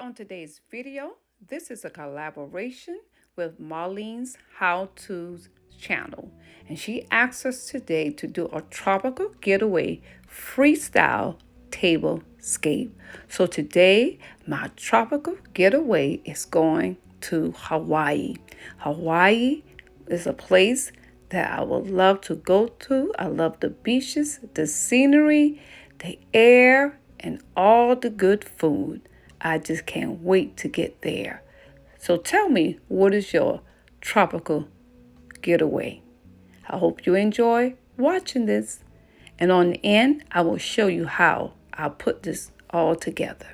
on today's video. This is a collaboration with Marlene's How To's channel, and she asked us today to do a tropical getaway freestyle tablescape. So today, my tropical getaway is going to Hawaii. Hawaii is a place that I would love to go to. I love the beaches, the scenery, the air, and all the good food. I just can't wait to get there. So tell me, what is your tropical getaway? I hope you enjoy watching this. And on the end, I will show you how I put this all together.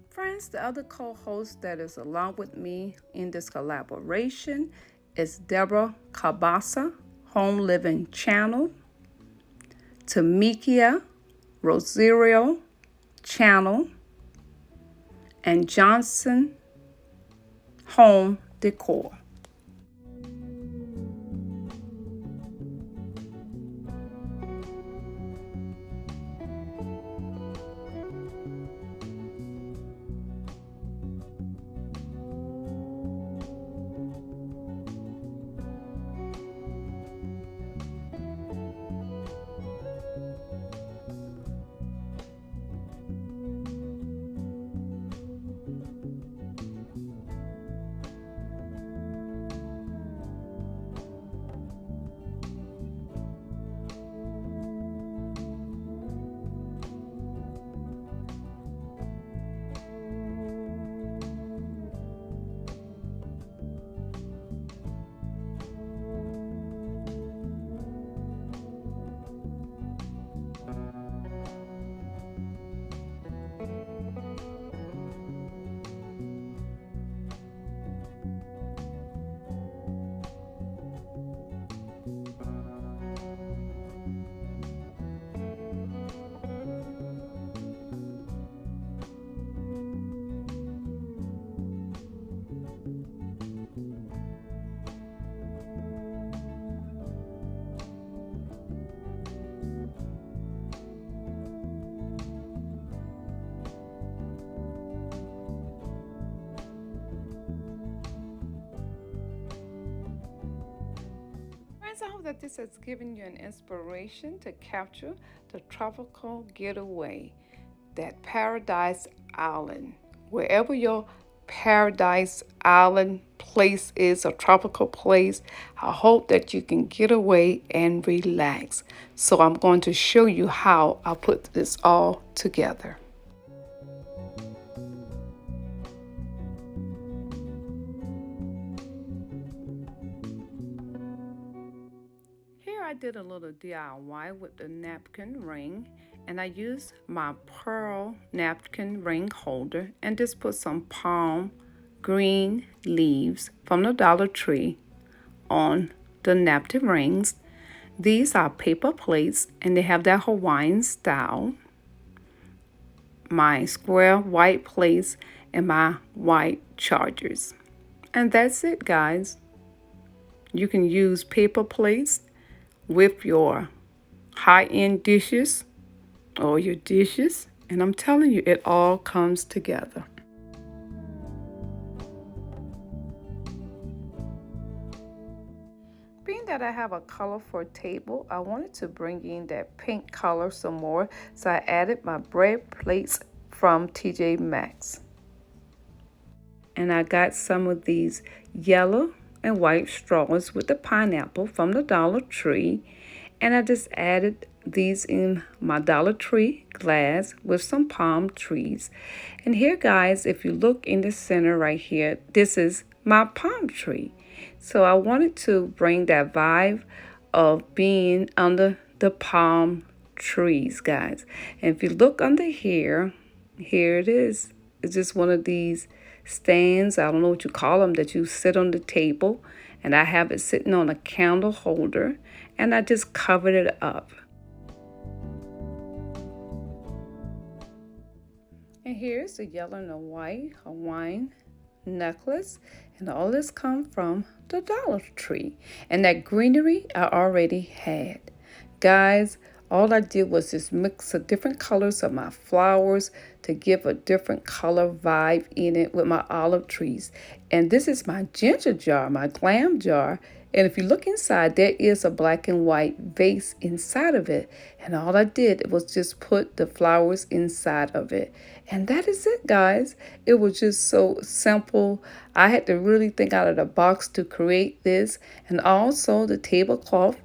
Friends, the other co-host that is along with me in this collaboration is Deborah Cabassa, Home Living Channel, Tamikia Rosero Channel, and Johnson Home Decor. I hope that this has given you an inspiration to capture the tropical getaway, that paradise island. Wherever your paradise island place is, a tropical place, I hope that you can get away and relax. So I'm going to show you how I put this all together. I did a little DIY with the napkin ring, and I used my pearl napkin ring holder and just put some palm green leaves from the Dollar Tree on the napkin rings. These are paper plates and they have that Hawaiian style. My square white plates and my white chargers. And that's it, guys. You can use paper plates with your high-end dishes, all your dishes, and I'm telling you, it all comes together. Being that I have a colorful table, I wanted to bring in that pink color some more, so I added my bread plates from TJ Maxx. And I got some of these yellow and white straws with the pineapple from the Dollar Tree, and I just added these in my Dollar Tree glass with some palm trees. And here, guys, if you look in the center right here, this is my palm tree. So I wanted to bring that vibe of being under the palm trees, guys. And if you look under here, here it is. It's just one of these stands, I don't know what you call them, that you sit on the table. And I have it sitting on a candle holder, and I just covered it up. And here's the yellow and the white Hawaiian necklace, and all this come from the Dollar Tree. And that greenery I already had. Guys, all I did was just mix the different colors of my flowers to give a different color vibe in it with my olive trees. And this is my ginger jar, my glam jar. And if you look inside, there is a black and white vase inside of it. And all I did was just put the flowers inside of it. And that is it, guys. It was just so simple. I had to really think out of the box to create this. And also the tablecloth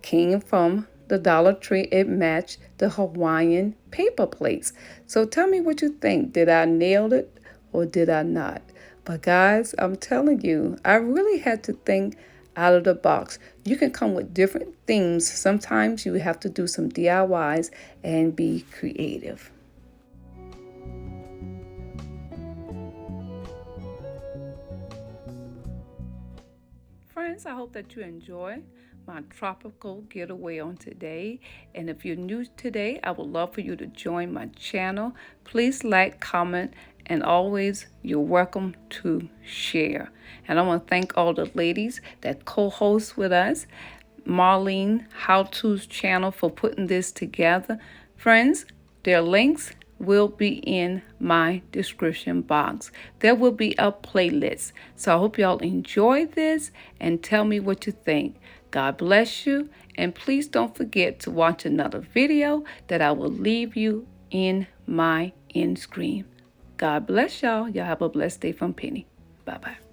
came from the Dollar Tree. It matched the Hawaiian paper plates. So tell me what you think. Did I nail it or did I not? But guys, I'm telling you, I really had to think out of the box. You can come with different themes. Sometimes you have to do some DIYs and be creative. Friends, I hope that you enjoy my tropical getaway on today. And if you're new today, I would love for you to join my channel. Please like, comment, and always you're welcome to share. And I want to thank all the ladies that co-host with us, Marlene How To's channel, for putting this together. Friends, their links will be in my description box. There will be a playlist. So I hope y'all enjoy this and tell me what you think. God bless you, and please don't forget to watch another video that I will leave you in my end screen. God bless y'all. Y'all have a blessed day from Penny. Bye-bye.